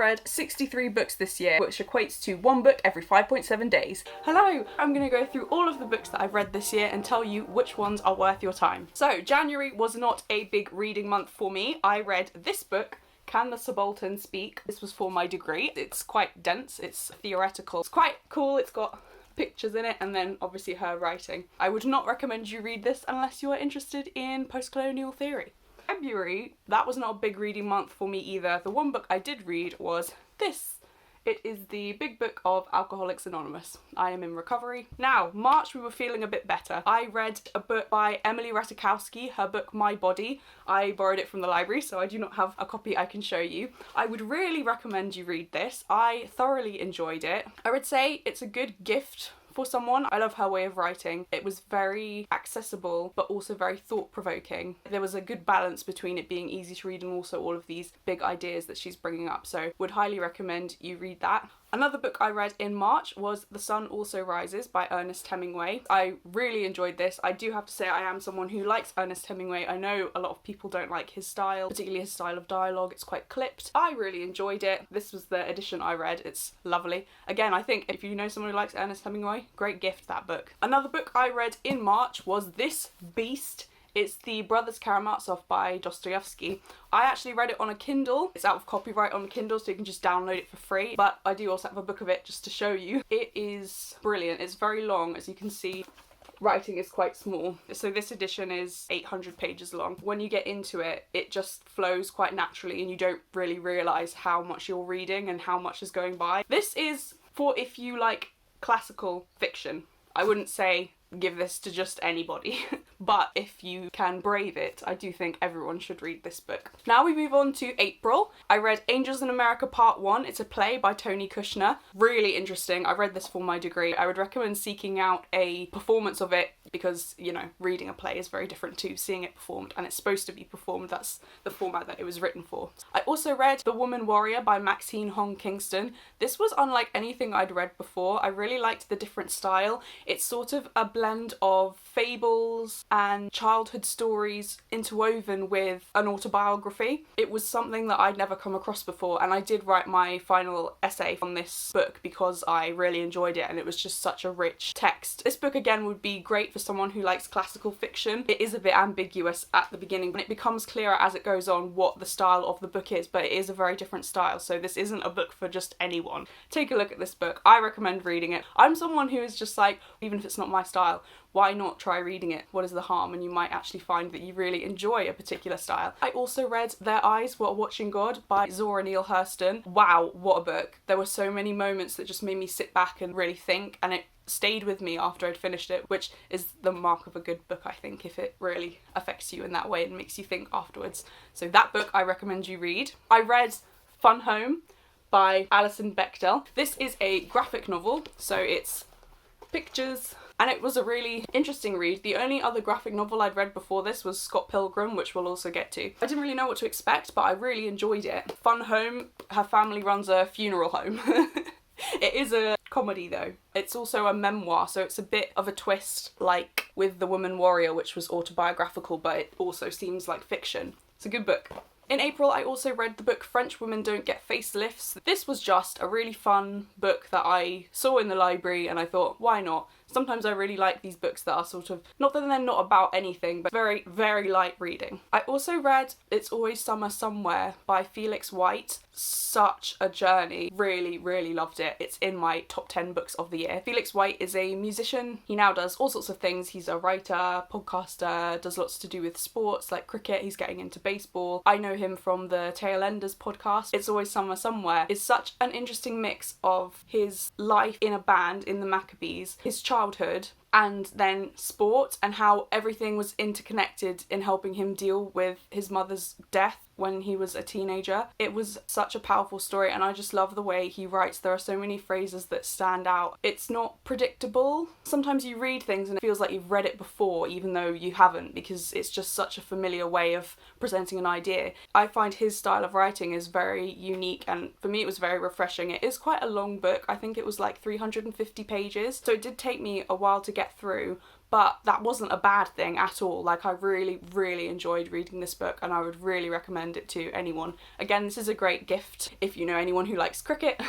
read 63 books this year, which equates to one book every 5.7 days. Hello! I'm going to go through all of the books that I've read this year and tell you which ones are worth your time. So, January was not a big reading month for me. I read this book, Can the Subaltern Speak? This was for my degree. It's quite dense, it's theoretical. It's quite cool, it's got pictures in it, and then obviously her writing. I would not recommend you read this unless you are interested in post-colonial theory. February, that was not a big reading month for me either. The one book I did read was this. It is the big book of Alcoholics Anonymous. I am in recovery. Now, March we were feeling a bit better. I read a book by Emily Ratajkowski, her book My Body. I borrowed it from the library, so I do not have a copy I can show you. I would really recommend you read this. I thoroughly enjoyed it. I would say it's a good gift for someone. I love her way of writing. It was very accessible, but also very thought-provoking. There was a good balance between it being easy to read and also all of these big ideas that she's bringing up, so would highly recommend you read that. Another book I read in March was The Sun Also Rises by Ernest Hemingway. I really enjoyed this. I do have to say I am someone who likes Ernest Hemingway. I know a lot of people don't like his style, particularly his style of dialogue. It's quite clipped. I really enjoyed it. This was the edition I read. It's lovely. Again, I think if you know someone who likes Ernest Hemingway, great gift, that book. Another book I read in March was this beast. It's The Brothers Karamazov by Dostoevsky. I actually read it on a Kindle. It's out of copyright on Kindle, so you can just download it for free. But I do also have a book of it just to show you. It is brilliant. It's very long, as you can see. Writing is quite small. So this edition is 800 pages long. When you get into it, it just flows quite naturally and you don't really realise how much you're reading and how much is going by. This is for if you like classical fiction. I wouldn't say give this to just anybody, but if you can brave it, I do think everyone should read this book. Now we move on to April. I read Angels in America Part 1. It's a play by Tony Kushner. Really interesting. I read this for my degree. I would recommend seeking out a performance of it because, you know, reading a play is very different to seeing it performed, and it's supposed to be performed. That's the format that it was written for. I also read The Woman Warrior by Maxine Hong Kingston. This was unlike anything I'd read before. I really liked the different style. It's sort of a blend of fables and childhood stories interwoven with an autobiography. It was something that I'd never come across before, and I did write my final essay on this book because I really enjoyed it and it was just such a rich text. This book again would be great for someone who likes classical fiction. It is a bit ambiguous at the beginning, but it becomes clearer as it goes on what the style of the book is, but it is a very different style, so this isn't a book for just anyone. Take a look at this book. I recommend reading it. I'm someone who is just like, even if it's not my style, why not try reading it? What is the harm? And you might actually find that you really enjoy a particular style. I also read Their Eyes Were Watching God by Zora Neale Hurston. Wow, what a book. There were so many moments that just made me sit back and really think, and it stayed with me after I'd finished it, which is the mark of a good book, I think, if it really affects you in that way and makes you think afterwards. So that book I recommend you read. I read Fun Home by Alison Bechdel. This is a graphic novel, so it's pictures, and it was a really interesting read. The only other graphic novel I'd read before this was Scott Pilgrim, which we'll also get to. I didn't really know what to expect, but I really enjoyed it. Fun Home, her family runs a funeral home. It is a comedy though. It's also a memoir, so it's a bit of a twist like with The Woman Warrior, which was autobiographical, but it also seems like fiction. It's a good book. In April, I also read the book French Women Don't Get Facelifts. This was just a really fun book that I saw in the library and I thought, why not? Sometimes I really like these books that are sort of, not that they're not about anything, but very, very light reading. I also read It's Always Summer Somewhere by Felix White. Such a journey. Really, really loved it. It's in my top 10 books of the year. Felix White is a musician. He now does all sorts of things. He's a writer, podcaster, does lots to do with sports like cricket. He's getting into baseball. I know him from the Tail Enders podcast. It's Always Summer Somewhere is such an interesting mix of his life in a band in the Maccabees, his childhood, and then sport, and how everything was interconnected in helping him deal with his mother's death when he was a teenager. It was such a powerful story, and I just love the way he writes. There are so many phrases that stand out. It's not predictable. Sometimes you read things and it feels like you've read it before, even though you haven't, because it's just such a familiar way of presenting an idea. I find his style of writing is very unique, and for me it was very refreshing. It is quite a long book. I think it was like 350 pages, so it did take me a while to get through, but that wasn't a bad thing at all. Like, I really enjoyed reading this book, and I would really recommend it to anyone. Again, this is a great gift if you know anyone who likes cricket,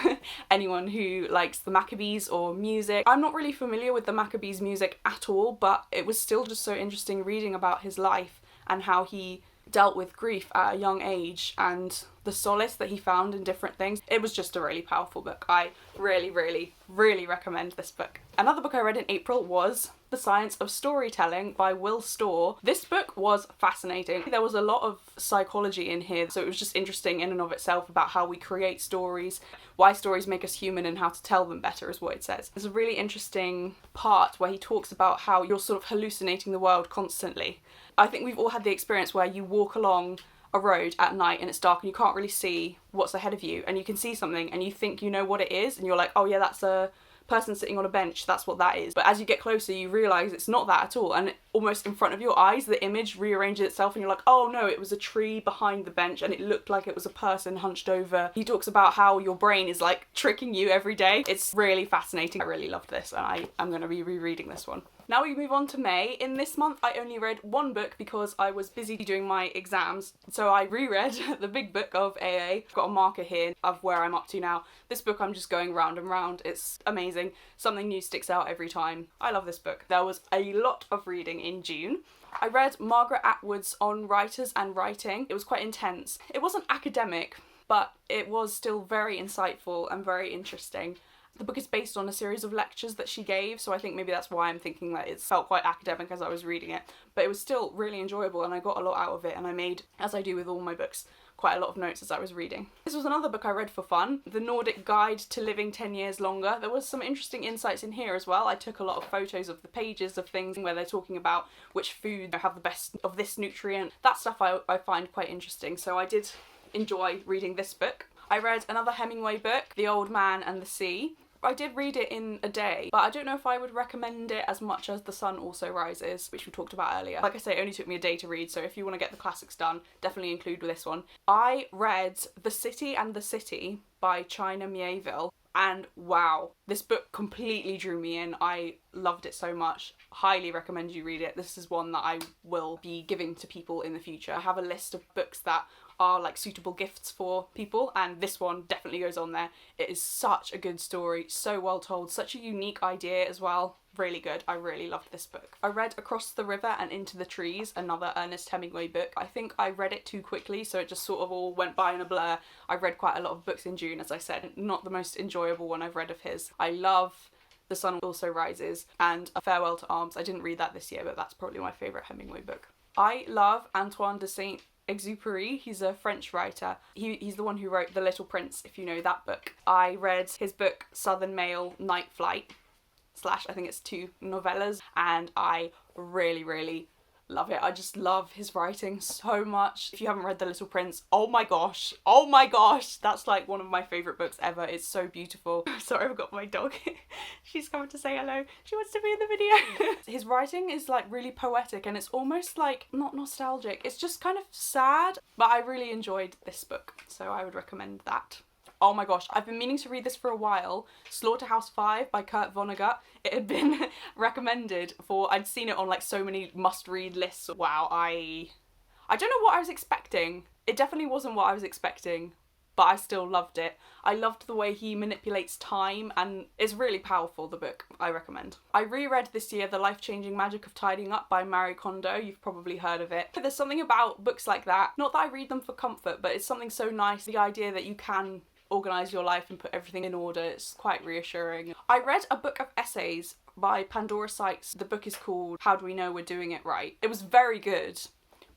anyone who likes the Maccabees or music. I'm not really familiar with the Maccabees music at all, but it was still just so interesting reading about his life and how he dealt with grief at a young age and the solace that he found in different things. It was just a really powerful book. I really recommend this book. Another book I read in April was The Science of Storytelling by Will Storr. This book was fascinating. There was a lot of psychology in here, so it was just interesting in and of itself about how we create stories, why stories make us human, and how to tell them better is what it says. There's a really interesting part where he talks about how you're sort of hallucinating the world constantly. I think we've all had the experience where you walk along a road at night and it's dark and you can't really see what's ahead of you, and you can see something and you think you know what it is, and you're like, oh yeah, that's a person sitting on a bench, that's what that is. But as you get closer, you realise it's not that at all, and almost in front of your eyes the image rearranges itself and you're like, oh no, it was a tree behind the bench and it looked like it was a person hunched over. He talks about how your brain is like tricking you every day. It's really fascinating. I really loved this, and I'm going to be rereading this one. Now we move on to May. In this month I only read one book because I was busy doing my exams, so I reread the big book of AA. I've got a marker here of where I'm up to now. This book I'm just going round and round. It's amazing. Something new sticks out every time. I love this book. There was a lot of reading in June. I read Margaret Atwood's On Writers and Writing. It was quite intense. It wasn't academic, but it was still very insightful and very interesting. The book is based on a series of lectures that she gave, so I think maybe that's why I'm thinking that it felt quite academic as I was reading it. But it was still really enjoyable and I got a lot out of it, and I made, as I do with all my books, quite a lot of notes as I was reading. This was another book I read for fun, The Nordic Guide to Living 10 Years Longer. There was some interesting insights in here as well. I took a lot of photos of the pages of things where they're talking about which food have the best of this nutrient. That stuff I find quite interesting, so I did enjoy reading this book. I read another Hemingway book, The Old Man and the Sea. I did read it in a day, but I don't know if I would recommend it as much as The Sun Also Rises, which we talked about earlier. Like I say, it only took me a day to read, so if you want to get the classics done, definitely include this one. I read The City and the City by China Miéville, and wow, this book completely drew me in. I loved it so much. Highly recommend you read it. This is one that I will be giving to people in the future. I have a list of books that are like suitable gifts for people, and this one definitely goes on there. It is such a good story, so well told, such a unique idea as well. Really good. I really loved this book. I read Across the River and Into the Trees, another Ernest Hemingway book. I think I read it too quickly, so it just sort of all went by in a blur. I read quite a lot of books in June, as I said. Not the most enjoyable one I've read of his. I love The Sun Also Rises and A Farewell to Arms. I didn't read that this year, but that's probably my favourite Hemingway book. I love Antoine de Saint-Exupéry. He's a French writer. He's the one who wrote The Little Prince, if you know that book. I read his book Southern Mail Night Flight / I think it's 2 novellas, and I really love it. I just love his writing so much. If you haven't read The Little Prince, oh my gosh, that's like one of my favourite books ever. It's so beautiful. Sorry, I've got my dog. She's coming to say hello. She wants to be in the video. His writing is like really poetic, and it's almost like not nostalgic. It's just kind of sad, but I really enjoyed this book, so I would recommend that. Oh my gosh, I've been meaning to read this for a while. Slaughterhouse 5 by Kurt Vonnegut. It had been recommended for, I'd seen it on like so many must-read lists. Wow, I don't know what I was expecting. It definitely wasn't what I was expecting, but I still loved it. I loved the way he manipulates time, and it's really powerful, the book. I recommend. I reread this year The Life-Changing Magic of Tidying Up by Marie Kondo. You've probably heard of it. There's something about books like that, not that I read them for comfort, but it's something so nice. The idea that you can organise your life and put everything in order. It's quite reassuring. I read a book of essays by Pandora Sykes. The book is called How Do We Know We're Doing It Right? It was very good,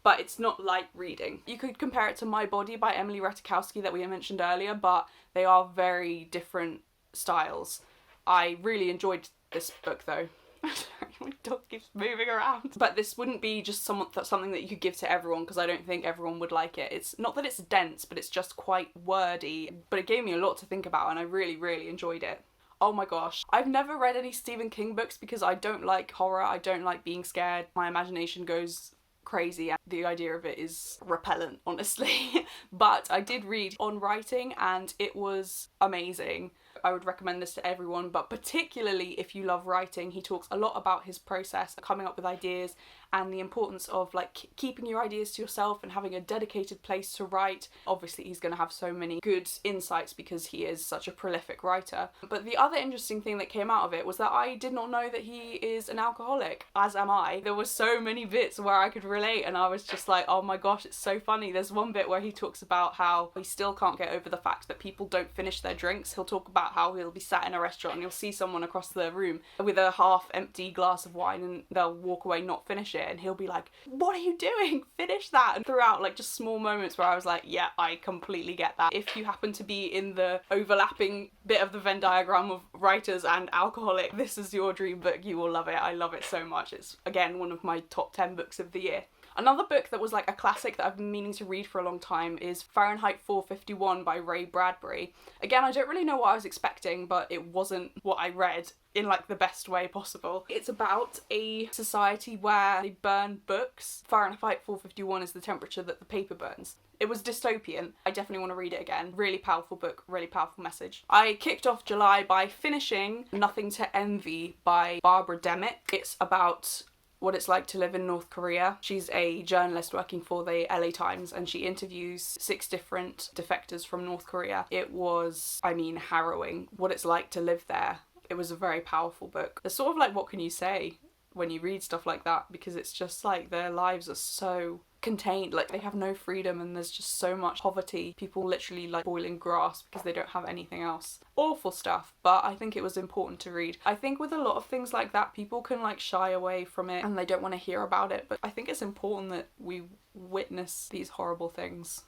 but it's not light reading. You could compare it to My Body by Emily Ratajkowski that we mentioned earlier, but they are very different styles. I really enjoyed this book though. Sorry, my dog keeps moving around. But this wouldn't be just something that you could give to everyone, because I don't think everyone would like it. It's not that it's dense, but it's just quite wordy. But it gave me a lot to think about, and I really enjoyed it. Oh my gosh. I've never read any Stephen King books because I don't like horror. I don't like being scared. My imagination goes crazy, and the idea of it is repellent, honestly. But I did read On Writing, and it was amazing. I would recommend this to everyone, but particularly if you love writing. He talks a lot about his process, coming up with ideas, and the importance of like keeping your ideas to yourself and having a dedicated place to write. Obviously he's going to have so many good insights because he is such a prolific writer. But the other interesting thing that came out of it was that I did not know that he is an alcoholic, as am I. There were so many bits where I could relate and I was just like, oh my gosh, it's so funny. There's one bit where he talks about how he still can't get over the fact that people don't finish their drinks. He'll talk about how he'll be sat in a restaurant and he'll see someone across the room with a half empty glass of wine and they'll walk away, not finish it, and he'll be like, what are you doing? Finish that. And throughout like just small moments where I was like, yeah, I completely get that. If you happen to be in the overlapping bit of the Venn diagram of writers and alcoholic, this is your dream book. You will love it. I love it so much. It's again one of my top 10 books of the year. Another book that was like a classic that I've been meaning to read for a long time is Fahrenheit 451 by Ray Bradbury. Again, I don't really know what I was expecting, but it wasn't what I read in like the best way possible. It's about a society where they burn books. Fahrenheit 451 is the temperature that the paper burns. It was dystopian. I definitely want to read it again. Really powerful book, really powerful message. I kicked off July by finishing Nothing to Envy by Barbara Demick. It's about what it's like to live in North Korea. She's a journalist working for the LA Times and she interviews 6 different defectors from North Korea. It was, I mean, harrowing what it's like to live there. It was a very powerful book. It's sort of like, what can you say when you read stuff like that? Because it's just like their lives are so contained, like they have no freedom and there's just so much poverty. People literally like boiling grass because they don't have anything else. Awful stuff, but I think it was important to read. I think with a lot of things like that, people can like shy away from it and they don't want to hear about it, but I think it's important that we witness these horrible things.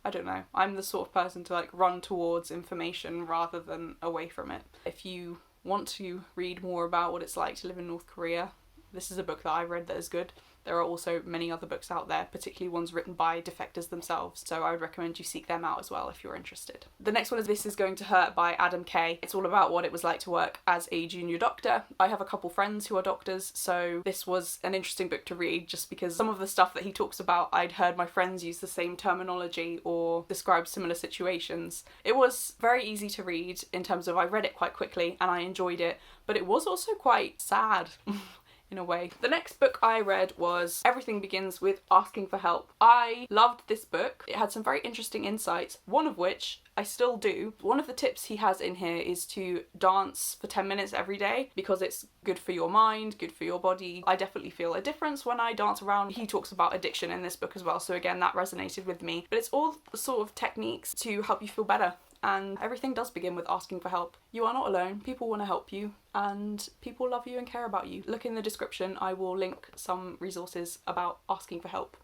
I don't know. I'm the sort of person to like run towards information rather than away from it. If you want to read more about what it's like to live in North Korea, this is a book that I read that is good. There are also many other books out there, particularly ones written by defectors themselves, so I would recommend you seek them out as well if you're interested. The next one is This Is Going to Hurt by Adam Kay. It's all about what it was like to work as a junior doctor. I have a couple friends who are doctors, so this was an interesting book to read just because some of the stuff that he talks about, I'd heard my friends use the same terminology or describe similar situations. It was very easy to read in terms of I read it quite quickly and I enjoyed it, but it was also quite sad. In a way. The next book I read was Everything Begins with Asking for Help. I loved this book. It had some very interesting insights, one of which I still do. One of the tips he has in here is to dance for 10 minutes every day because it's good for your mind, good for your body. I definitely feel a difference when I dance around. He talks about addiction in this book as well, so again that resonated with me. But it's all the sort of techniques to help you feel better. And everything does begin with asking for help. You are not alone. People want to help you and people love you and care about you. Look in the description. I will link some resources about asking for help.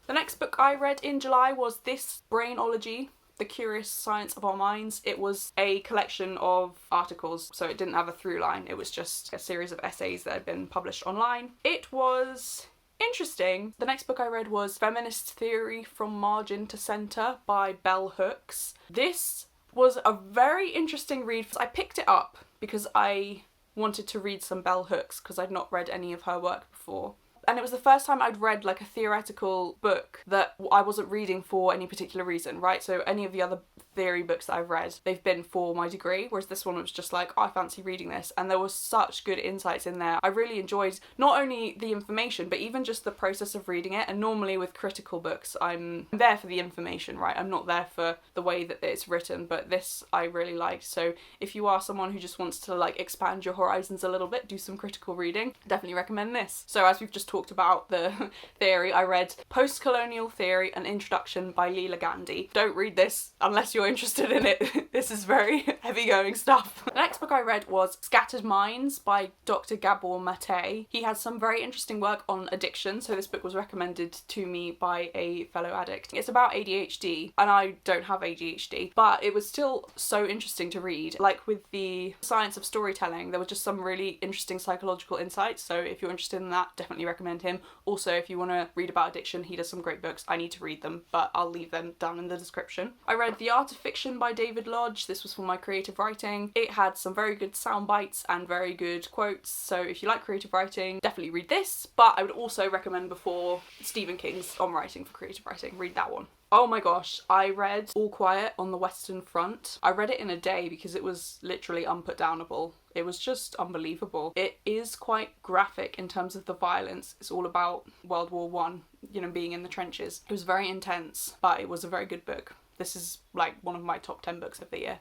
The next book I read in July was This Brainology, The Curious Science of Our Minds. It was a collection of articles, so it didn't have a through line. It was just a series of essays that had been published online. It was interesting. The next book I read was Feminist Theory from Margin to Centre by Bell Hooks. This was a very interesting read. I picked it up because I wanted to read some Bell Hooks because I'd not read any of her work before. And it was the first time I'd read like a theoretical book that I wasn't reading for any particular reason, right? So any of the other theory books that I've read, they've been for my degree, whereas this one was just like, oh, I fancy reading this. And there was such good insights in there. I really enjoyed not only the information, but even just the process of reading it. And normally with critical books, I'm there for the information, right? I'm not there for the way that it's written, but this I really liked. So if you are someone who just wants to like expand your horizons a little bit, do some critical reading, definitely recommend this. So as we've just talked about the theory, I read Post-Colonial Theory, An Introduction by Leela Gandhi. Don't read this unless you're interested in it. This is very heavy-going stuff. The next book I read was Scattered Minds by Dr. Gabor Mate. He had some very interesting work on addiction, so this book was recommended to me by a fellow addict. It's about ADHD, and I don't have ADHD, but it was still so interesting to read. Like with the science of storytelling, there were just some really interesting psychological insights, so if you're interested in that, definitely recommend him. Also, if you want to read about addiction, he does some great books. I need to read them, but I'll leave them down in the description. I read The Art of Fiction by David Lodge. This was for my creative writing. It had some very good sound bites and very good quotes, so if you like creative writing, definitely read this, but I would also recommend before Stephen King's On Writing for Creative Writing. Read that one. Oh my gosh, I read All Quiet on the Western Front. I read it in a day because it was literally unputdownable. It was just unbelievable. It is quite graphic in terms of the violence. It's all about World War One, you know, being in the trenches. It was very intense, but it was a very good book. This is like one of my top 10 books of the year.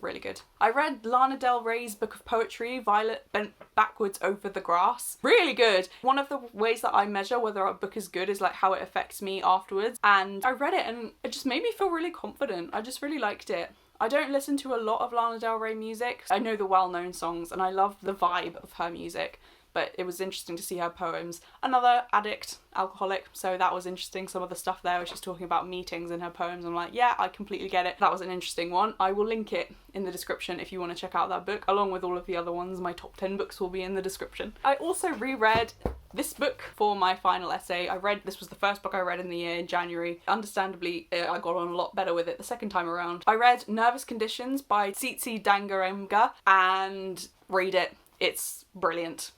Really good. I read Lana Del Rey's book of poetry, Violet Bent Backwards Over the Grass. Really good. One of the ways that I measure whether a book is good is like how it affects me afterwards. And I read it and it just made me feel really confident. I just really liked it. I don't listen to a lot of Lana Del Rey music. I know the well-known songs and I love the vibe of her music. But it was interesting to see her poems. Another addict, alcoholic, so that was interesting. Some of the stuff there where she's talking about meetings in her poems. I'm like, yeah, I completely get it. That was an interesting one. I will link it in the description if you want to check out that book, along with all of the other ones. My top 10 books will be in the description. I also reread this book for my final essay. This was the first book I read in the year in January. Understandably, I got on a lot better with it the second time around. I read Nervous Conditions by Tsitsi Dangarembga and read it. It's brilliant.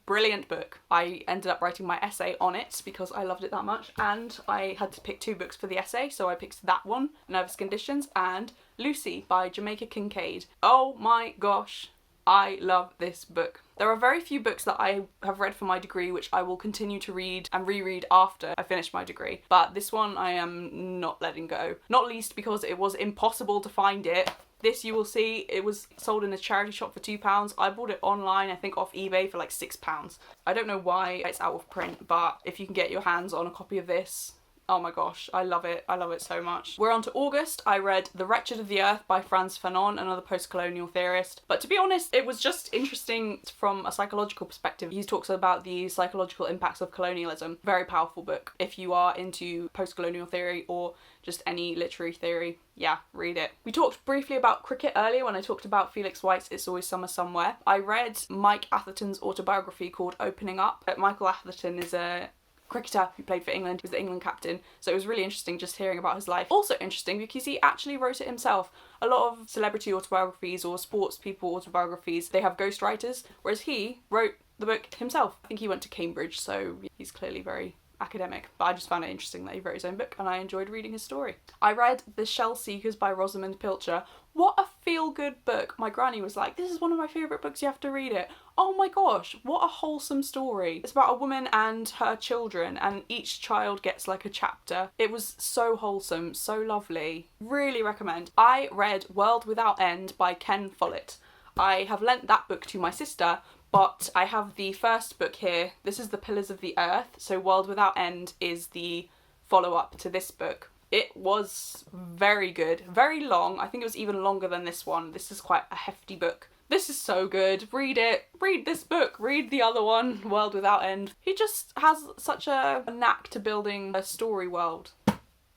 Brilliant book. I ended up writing my essay on it because I loved it that much, and I had to pick 2 books for the essay, so I picked that one, Nervous Conditions, and Lucy by Jamaica Kincaid. Oh my gosh, I love this book. There are very few books that I have read for my degree which I will continue to read and reread after I finish my degree, but this one I am not letting go. Not least because it was impossible to find it. This, you will see, it was sold in a charity shop for £2. I bought it online, I think off eBay for like £6. I don't know why it's out of print, but if you can get your hands on a copy of this, oh my gosh, I love it. I love it so much. We're on to August. I read The Wretched of the Earth by Frantz Fanon, another post-colonial theorist. But to be honest, it was just interesting from a psychological perspective. He talks about the psychological impacts of colonialism. Very powerful book. If you are into post-colonial theory or just any literary theory, yeah, read it. We talked briefly about cricket earlier when I talked about Felix White's It's Always Summer Somewhere. I read Mike Atherton's autobiography called Opening Up. Michael Atherton is a cricketer who played for England. He was the England captain, so it was really interesting just hearing about his life. Also interesting because he actually wrote it himself. A lot of celebrity autobiographies or sports people autobiographies, they have ghostwriters, whereas he wrote the book himself. I think he went to Cambridge, so he's clearly very academic, but I just found it interesting that he wrote his own book and I enjoyed reading his story. I read The Shell Seekers by Rosamund Pilcher. What a feel-good book. My granny was like, this is one of my favourite books, you have to read it. Oh my gosh, what a wholesome story. It's about a woman and her children, and each child gets like a chapter. It was so wholesome, so lovely. Really recommend. I read World Without End by Ken Follett. I have lent that book to my sister, but I have the first book here. This is The Pillars of the Earth, so World Without End is the follow-up to this book. It was very good, very long. I think it was even longer than this one. This is quite a hefty book. This is so good. Read it. Read this book. Read the other one, World Without End. He just has such a knack to building a story world.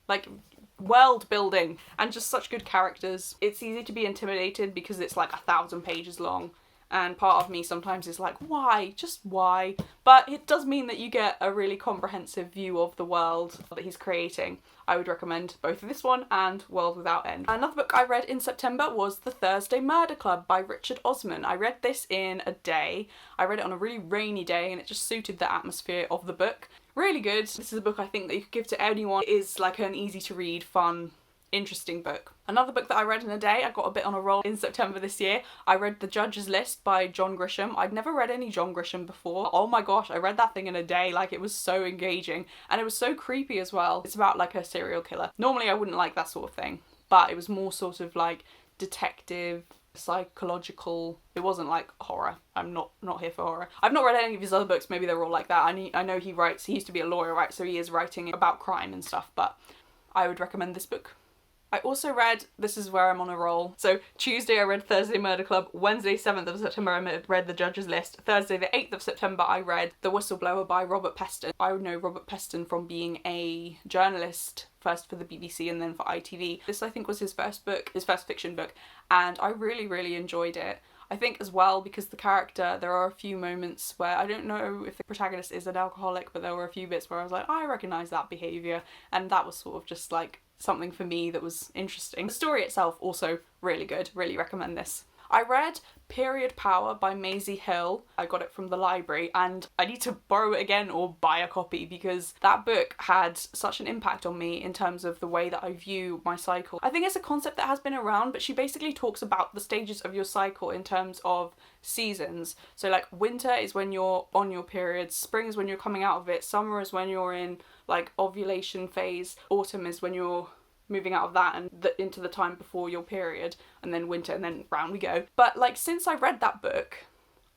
Like, world building, and just such good characters. It's easy to be intimidated because it's like 1,000 pages long. And part of me sometimes is like, why? Just why? But it does mean that you get a really comprehensive view of the world that he's creating. I would recommend both this one and World Without End. Another book I read in September was The Thursday Murder Club by Richard Osman. I read this in a day. I read it on a really rainy day and it just suited the atmosphere of the book. Really good. This is a book I think that you could give to anyone. It is like an easy to read, fun, interesting book. Another book that I read in a day, I got a bit on a roll in September this year. I read The Judge's List by John Grisham. I'd never read any John Grisham before. Oh my gosh, I read that thing in a day. Like, it was so engaging and it was so creepy as well. It's about like a serial killer. Normally I wouldn't like that sort of thing, but it was more sort of like detective, psychological. It wasn't like horror. I'm not here for horror. I've not read any of his other books. Maybe they're all like that. I know he used to be a lawyer, right? So he is writing about crime and stuff, but I would recommend this book. I also read, this is where I'm on a roll. So Tuesday I read Thursday Murder Club, Wednesday 7th of September I read The Judge's List, Thursday the 8th of September I read The Whistleblower by Robert Peston. I know Robert Peston from being a journalist, first for the BBC and then for ITV. This I think was his first book, his first fiction book, and I really enjoyed it. I think as well because the character, there are a few moments where I don't know if the protagonist is an alcoholic, but there were a few bits where I was like, I recognise that behaviour, and that was sort of just like something for me that was interesting. The story itself also really good, really recommend this. I read Period Power by Maisie Hill. I got it from the library and I need to borrow it again or buy a copy because that book had such an impact on me in terms of the way that I view my cycle. I think it's a concept that has been around, but she basically talks about the stages of your cycle in terms of seasons. So like winter is when you're on your period, spring is when you're coming out of it, summer is when you're in like ovulation phase, autumn is when you're moving out of that and into the time before your period, and then winter, and then round we go. But like since I read that book,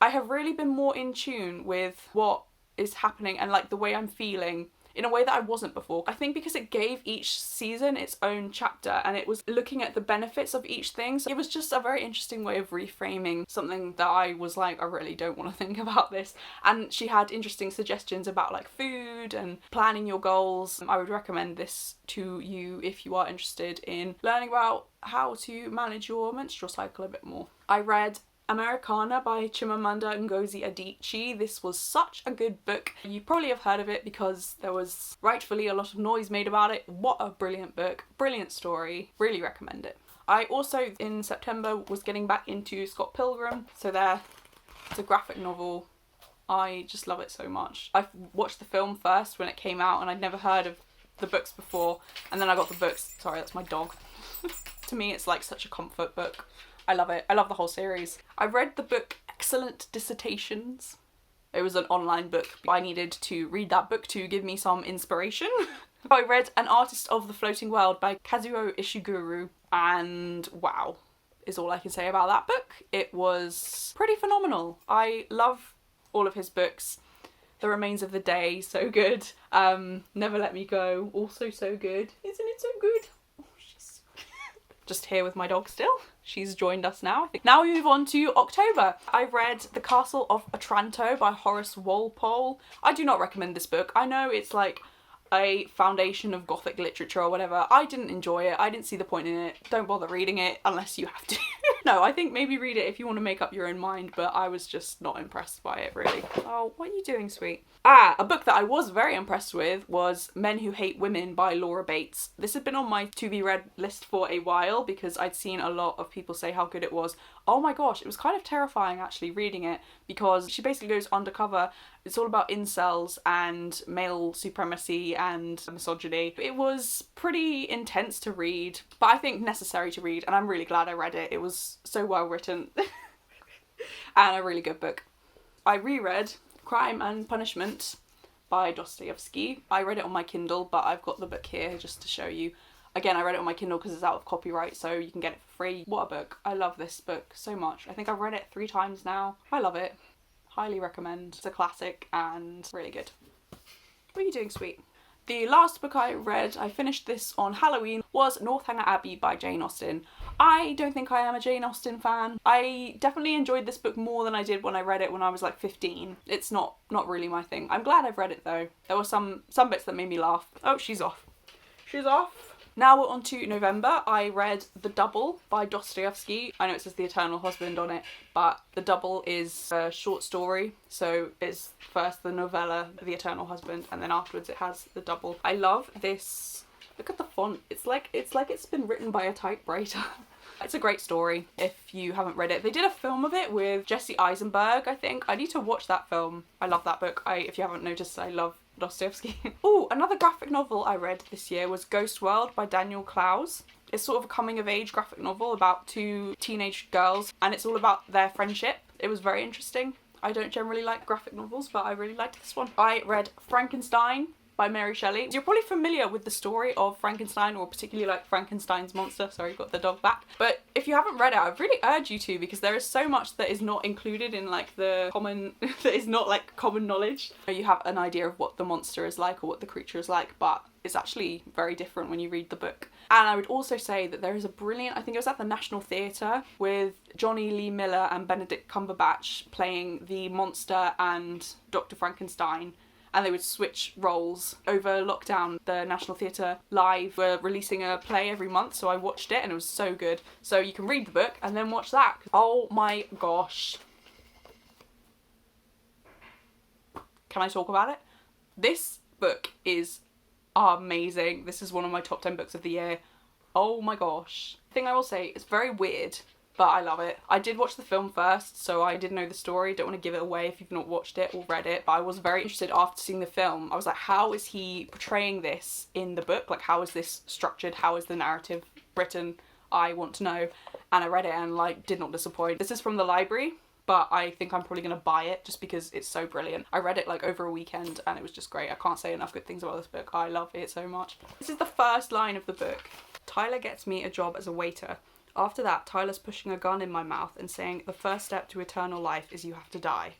I have really been more in tune with what is happening and like the way I'm feeling in a way that I wasn't before. I think because it gave each season its own chapter and it was looking at the benefits of each thing. So it was just a very interesting way of reframing something that I was like, I really don't want to think about this. And she had interesting suggestions about like food and planning your goals. I would recommend this to you if you are interested in learning about how to manage your menstrual cycle a bit more. I read Americana by Chimamanda Ngozi Adichie. This was such a good book. You probably have heard of it because there was rightfully a lot of noise made about it. What a brilliant book, brilliant story, really recommend it. I also in September was getting back into Scott Pilgrim, so it's a graphic novel. I just love it so much. I watched the film first when it came out and I'd never heard of the books before, and then I got the books. Sorry, that's my dog. To me it's like such a comfort book. I love it. I love the whole series. I read the book Excellent Dissertations. It was an online book. I needed to read that book to give me some inspiration. I read An Artist of the Floating World by Kazuo Ishiguro, and wow is all I can say about that book. It was pretty phenomenal. I love all of his books. The Remains of the Day, so good. Never Let Me Go, also so good. Isn't it so good? Oh, she's just here with my dog still. She's joined us now, I think. Now we move on to October. I read The Castle of Otranto by Horace Walpole. I do not recommend this book. I know it's like a foundation of Gothic literature or whatever. I didn't enjoy it. I didn't see the point in it. Don't bother reading it unless you have to. No, I think maybe read it if you want to make up your own mind, but I was just not impressed by it, really. Oh, what are you doing, sweet? A book that I was very impressed with was Men Who Hate Women by Laura Bates. This had been on my to be read list for a while because I'd seen a lot of people say how good it was. Oh my gosh, it was kind of terrifying actually reading it because she basically goes undercover. It's all about incels and male supremacy and misogyny. It was pretty intense to read, but I think necessary to read, and I'm really glad I read it. It was so well written and a really good book. I reread Crime and Punishment by Dostoevsky. I read it on my Kindle, but I've got the book here just to show you. Again, I read it on my Kindle because it's out of copyright, so you can get it for free. What a book. I love this book so much. I think I've read it 3 times now. I love it. Highly recommend. It's a classic and really good. What are you doing, sweet? The last book I read, I finished this on Halloween, was Northanger Abbey by Jane Austen. I don't think I am a Jane Austen fan. I definitely enjoyed this book more than I did when I read it when I was like 15. It's not really my thing. I'm glad I've read it though. There were some bits that made me laugh. Oh, she's off. She's off. Now we're on to November. I read The Double by Dostoevsky. I know it says The Eternal Husband on it, but The Double is a short story. So it's first the novella, The Eternal Husband, and then afterwards it has The Double. I love this. Look at the font. It's like it's been written by a typewriter. It's a great story if you haven't read it. They did a film of it with Jesse Eisenberg, I think. I need to watch that film. I love that book. If you haven't noticed, I love Dostoevsky. Oh, another graphic novel I read this year was Ghost World by Daniel Clowes. It's sort of a coming of age graphic novel about 2 teenage girls and it's all about their friendship. It was very interesting. I don't generally like graphic novels, but I really liked this one. I read Frankenstein by Mary Shelley. You're probably familiar with the story of Frankenstein, or particularly like Frankenstein's monster. Sorry, got the dog back. But if you haven't read it, I really urge you to, because there is so much that is not included in like the common, that is not like common knowledge. You have an idea of what the monster is like or what the creature is like, but it's actually very different when you read the book. And I would also say that there is a brilliant, I think it was at the National Theatre, with Johnny Lee Miller and Benedict Cumberbatch playing the monster and Dr. Frankenstein. And they would switch roles over lockdown. The National Theatre Live were releasing a play every month, so I watched it and it was so good. So you can read the book and then watch that. Oh my gosh. Can I talk about it? This book is amazing. This is one of my top 10 books of the year. Oh my gosh. The thing I will say, it's very weird, but I love it. I did watch the film first, so I did know the story. Don't want to give it away if you've not watched it or read it, but I was very interested after seeing the film. I was like, how is he portraying this in the book? Like, how is this structured? How is the narrative written? I want to know. And I read it and like did not disappoint. This is from the library, but I think I'm probably going to buy it just because it's so brilliant. I read it like over a weekend and it was just great. I can't say enough good things about this book. I love it so much. This is the first line of the book. Tyler gets me a job as a waiter. After that, Tyler's pushing a gun in my mouth and saying the first step to eternal life is you have to die.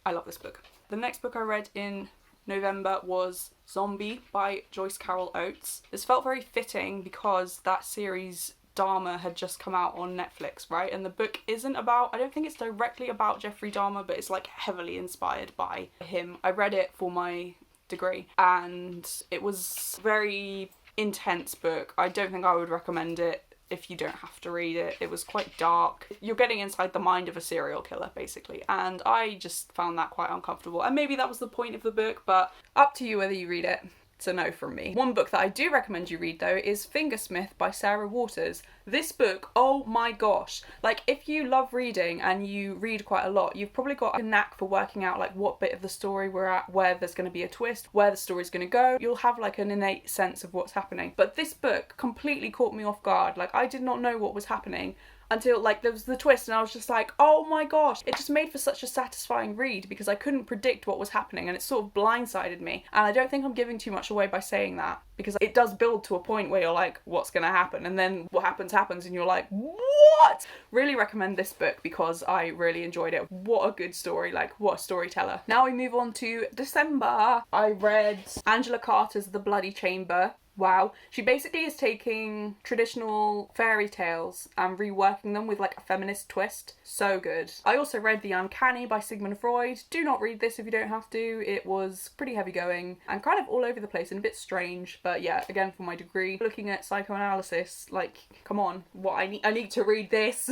I love this book. The next book I read in November was Zombie by Joyce Carol Oates. This felt very fitting because that series Dahmer had just come out on Netflix, right? And the book isn't about, I don't think it's directly about Jeffrey Dahmer, but it's like heavily inspired by him. I read it for my degree and it was a very intense book. I don't think I would recommend it if you don't have to read it. It was quite dark. You're getting inside the mind of a serial killer, basically, and I just found that quite uncomfortable. And maybe that was the point of the book, but up to you whether you read it. It's a no from me. One book that I do recommend you read though is Fingersmith by Sarah Waters. This book, oh my gosh, like if you love reading and you read quite a lot, you've probably got a knack for working out like what bit of the story we're at, where there's going to be a twist, where the story's going to go. You'll have like an innate sense of what's happening. But this book completely caught me off guard. Like I did not know what was happening until like there was the twist and I was just like, oh my gosh. It just made for such a satisfying read because I couldn't predict what was happening and it sort of blindsided me. And I don't think I'm giving too much away by saying that because it does build to a point where you're like, what's gonna happen? And then what happens and you're like, what? Really recommend this book because I really enjoyed it. What a good story, like what a storyteller. Now we move on to December. I read Angela Carter's The Bloody Chamber. Wow. She basically is taking traditional fairy tales and reworking them with like a feminist twist. So good. I also read The Uncanny by Sigmund Freud. Do not read this if you don't have to. It was pretty heavy going and kind of all over the place and a bit strange. But yeah, again, for my degree, looking at psychoanalysis, like, come on, what I need to read this.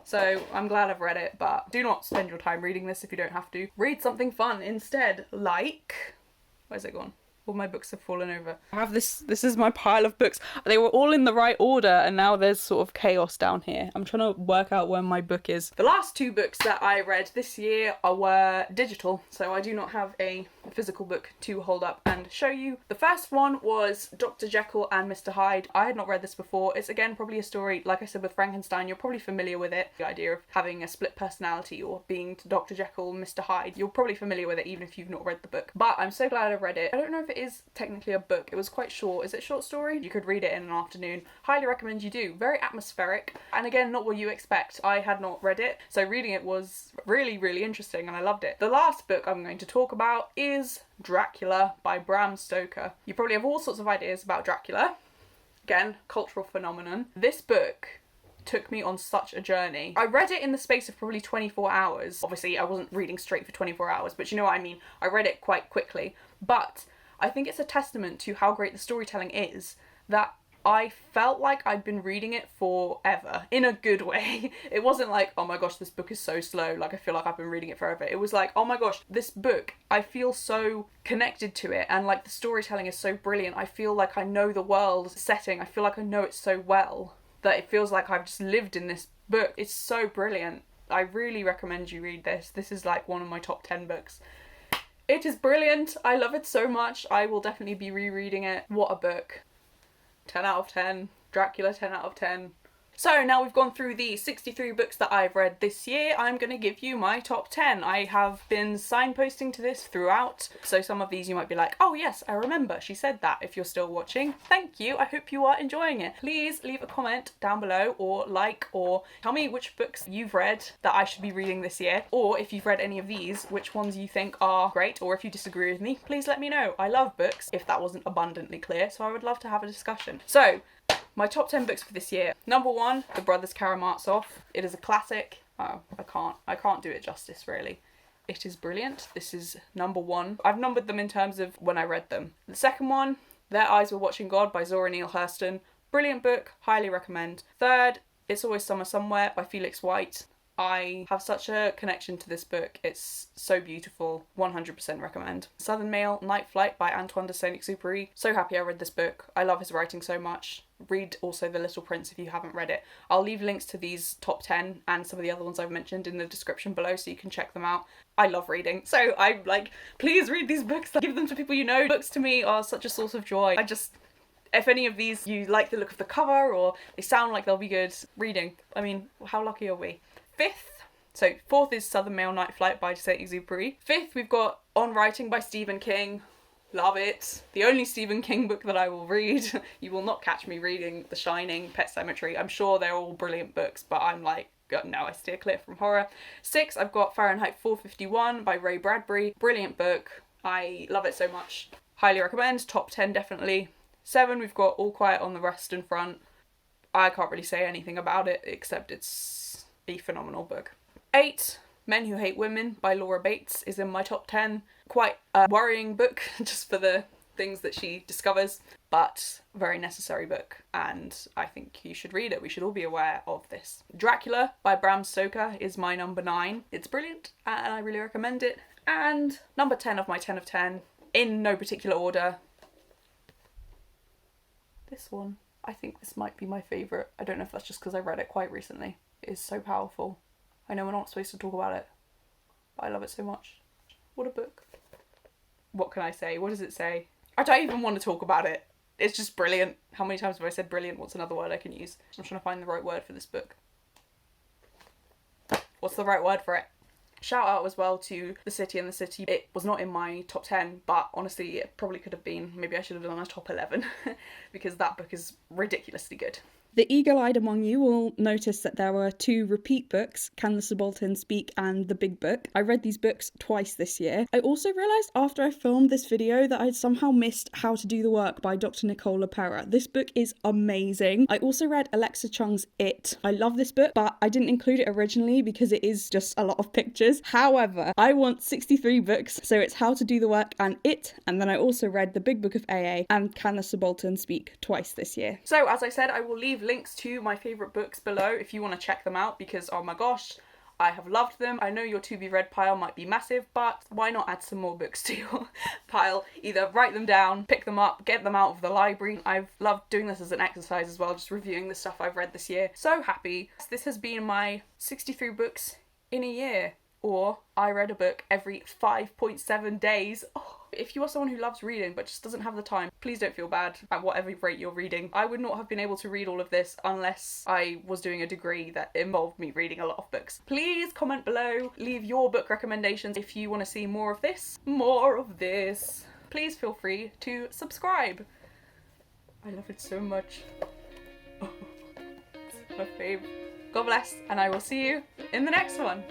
So I'm glad I've read it, but do not spend your time reading this if you don't have to. Read something fun instead, like, where's it gone? All my books have fallen over. I have this is my pile of books. They were all in the right order and now there's sort of chaos down here. I'm trying to work out where my book is. The last two books that I read this year were digital, so I do not have a physical book to hold up and show you. The first one was Dr. Jekyll and Mr. Hyde. I had not read this before. It's again probably a story, like I said with Frankenstein, you're probably familiar with it. The idea of having a split personality or being Dr. Jekyll, Mr. Hyde. You're probably familiar with it even if you've not read the book. But I'm so glad I read it. I don't know if it is technically a book. It was quite short. Is it a short story? You could read it in an afternoon. Highly recommend you do. Very atmospheric. And again, not what you expect. I had not read it, so reading it was really, really interesting and I loved it. The last book I'm going to talk about is Dracula by Bram Stoker. You probably have all sorts of ideas about Dracula. Again, cultural phenomenon. This book took me on such a journey. I read it in the space of probably 24 hours. Obviously, I wasn't reading straight for 24 hours, but you know what I mean. I read it quite quickly. But I think it's a testament to how great the storytelling is that I felt like I'd been reading it forever, in a good way. It wasn't like, oh my gosh, this book is so slow, like I feel like I've been reading it forever. It was like, oh my gosh, this book, I feel so connected to it and like the storytelling is so brilliant. I feel like I know the world setting, I feel like I know it so well that it feels like I've just lived in this book. It's so brilliant. I really recommend you read this. This is like one of my top 10 books. It is brilliant. I love it so much. I will definitely be rereading it. What a book. 10 out of 10. Dracula, 10 out of 10. So now we've gone through the 63 books that I've read this year, I'm going to give you my top 10. I have been signposting to this throughout, so some of these you might be like, oh yes, I remember, she said that. If you're still watching, thank you, I hope you are enjoying it. Please leave a comment down below or like, or tell me which books you've read that I should be reading this year, or if you've read any of these, which ones you think are great, or if you disagree with me, please let me know. I love books, if that wasn't abundantly clear, so I would love to have a discussion. So, my top 10 books for this year. Number 1, The Brothers Karamazov. It is a classic. Oh, I can't do it justice, really. It is brilliant. This is number 1. I've numbered them in terms of when I read them. The second one, Their Eyes Were Watching God by Zora Neale Hurston. Brilliant book, highly recommend. Third, It's Always Summer Somewhere by Felix White. I have such a connection to this book. It's so beautiful. 100% recommend. Southern Mail, Night Flight by Antoine de Saint-Exupéry. So happy I read this book. I love his writing so much. Read also The Little Prince if you haven't read it. I'll leave links to these top 10 and some of the other ones I've mentioned in the description below so you can check them out. I love reading, so I'm like, please read these books. Give them to people you know. Books to me are such a source of joy. If any of these you like the look of the cover or they sound like they'll be good reading, I mean, how lucky are we? Fourth is Southern Mail Night Flight by Saint-Exupéry. Fifth, we've got On Writing by Stephen King. Love it. The only Stephen King book that I will read. You will not catch me reading The Shining, Pet Sematary. I'm sure they're all brilliant books, but I'm like, no, I steer clear from horror. 6, I've got Fahrenheit 451 by Ray Bradbury. Brilliant book. I love it so much. Highly recommend. Top 10 definitely. 7, we've got All Quiet on the Western Front. I can't really say anything about it except it's a phenomenal book. 8, Men Who Hate Women by Laura Bates is in my top 10. Quite a worrying book just for the things that she discovers, but very necessary book, and I think you should read it. We should all be aware of this. Dracula by Bram Stoker is my number 9. It's brilliant and I really recommend it. And number 10 of my 10 of 10, in no particular order, this one. I think this might be my favourite. I don't know if that's just because I read it quite recently. It is so powerful. I know we're not supposed to talk about it, but I love it so much. What a book. What can I say? What does it say? I don't even want to talk about it. It's just brilliant. How many times have I said brilliant? What's another word I can use? I'm trying to find the right word for this book. What's the right word for it? Shout out as well to The City and the City. It was not in my top 10, but honestly it probably could have been. Maybe I should have done a top 11 because that book is ridiculously good. The eagle-eyed among you will notice that there were 2 repeat books, Can the Subaltern Speak and The Big Book. I read these books twice this year. I also realised after I filmed this video that I'd somehow missed How to Do the Work by Dr. Nicole LaPera. This book is amazing. I also read Alexa Chung's It. I love this book, but I didn't include it originally because it is just a lot of pictures. However, I want 63 books, so it's How to Do the Work and It, and then I also read The Big Book of AA and Can the Subaltern Speak twice this year. So as I said, I will leave links to my favourite books below if you want to check them out because oh my gosh, I have loved them. I know your to be read pile might be massive, but why not add some more books to your pile? Either write them down, pick them up, get them out of the library. I've loved doing this as an exercise as well, just reviewing the stuff I've read this year. So happy. This has been my 63 books in a year, or I read a book every 5.7 days. Oh. If you are someone who loves reading but just doesn't have the time, please don't feel bad at whatever rate you're reading. I would not have been able to read all of this unless I was doing a degree that involved me reading a lot of books. Please comment below, leave your book recommendations if you want to see more of this. Please feel free to subscribe. I love it so much. Oh, it's my fave. God bless, and I will see you in the next one.